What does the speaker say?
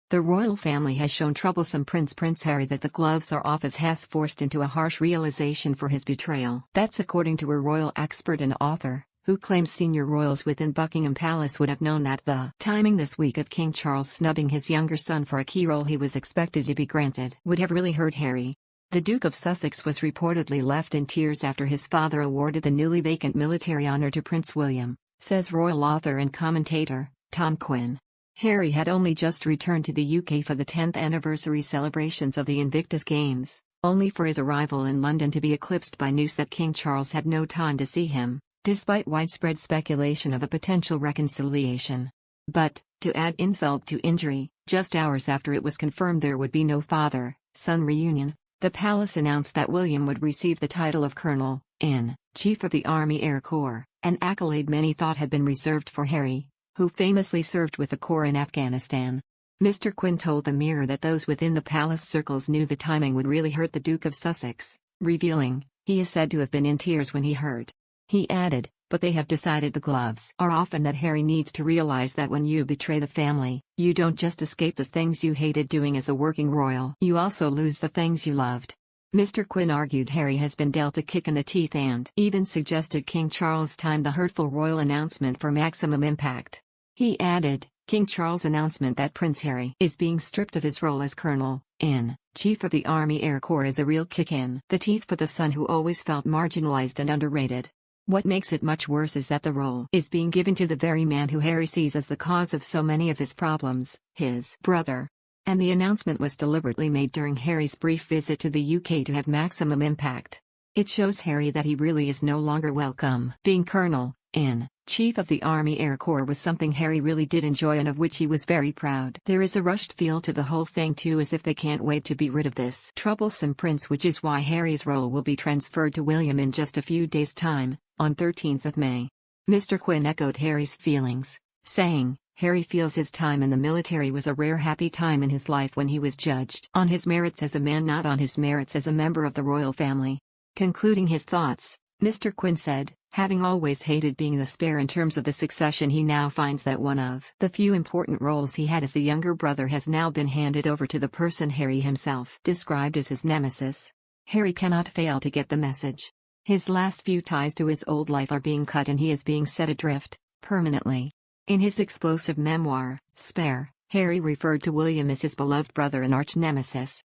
The royal family has shown troublesome Prince Harry that the gloves are off, as has forced into a harsh realization for his betrayal. That's according to a royal expert and author, who claims senior royals within Buckingham Palace would have known that the timing this week of King Charles snubbing his younger son for a key role he was expected to be granted would have really hurt Harry. The Duke of Sussex was reportedly left in tears after his father awarded the newly vacant military honor to Prince William, says royal author and commentator, Tom Quinn. Harry had only just returned to the UK for the 10th anniversary celebrations of the Invictus Games, only for his arrival in London to be eclipsed by news that King Charles had no time to see him, despite widespread speculation of a potential reconciliation. But, to add insult to injury, just hours after it was confirmed there would be no father-son reunion, the palace announced that William would receive the title of Colonel-in-Chief of the Army Air Corps, an accolade many thought had been reserved for Harry, who famously served with the Corps in Afghanistan. Mr. Quinn told the Mirror that those within the palace circles knew the timing would really hurt the Duke of Sussex, revealing, he is said to have been in tears when he heard. He added, but they have decided the gloves are off and that Harry needs to realize that when you betray the family, you don't just escape the things you hated doing as a working royal, you also lose the things you loved. Mr. Quinn argued Harry has been dealt a kick in the teeth and even suggested King Charles time the hurtful royal announcement for maximum impact. He added, King Charles' announcement that Prince Harry is being stripped of his role as Colonel-in-Chief of the Army Air Corps is a real kick in the teeth for the son who always felt marginalized and underrated. What makes it much worse is that the role is being given to the very man who Harry sees as the cause of so many of his problems, his brother. And the announcement was deliberately made during Harry's brief visit to the UK to have maximum impact. It shows Harry that he really is no longer welcome. Being Colonel-in-Chief of the Army Air Corps was something Harry really did enjoy and of which he was very proud. There is a rushed feel to the whole thing too, as if they can't wait to be rid of this troublesome prince, which is why Harry's role will be transferred to William in just a few days' time, on 13th of May. Mr. Quinn echoed Harry's feelings, saying, Harry feels his time in the military was a rare happy time in his life when he was judged on his merits as a man, not on his merits as a member of the royal family. Concluding his thoughts, Mr. Quinn said, having always hated being the spare in terms of the succession, he now finds that one of the few important roles he had as the younger brother has now been handed over to the person Harry himself described as his nemesis. Harry cannot fail to get the message. His last few ties to his old life are being cut and he is being set adrift, permanently. In his explosive memoir, Spare, Harry referred to William as his beloved brother and arch-nemesis.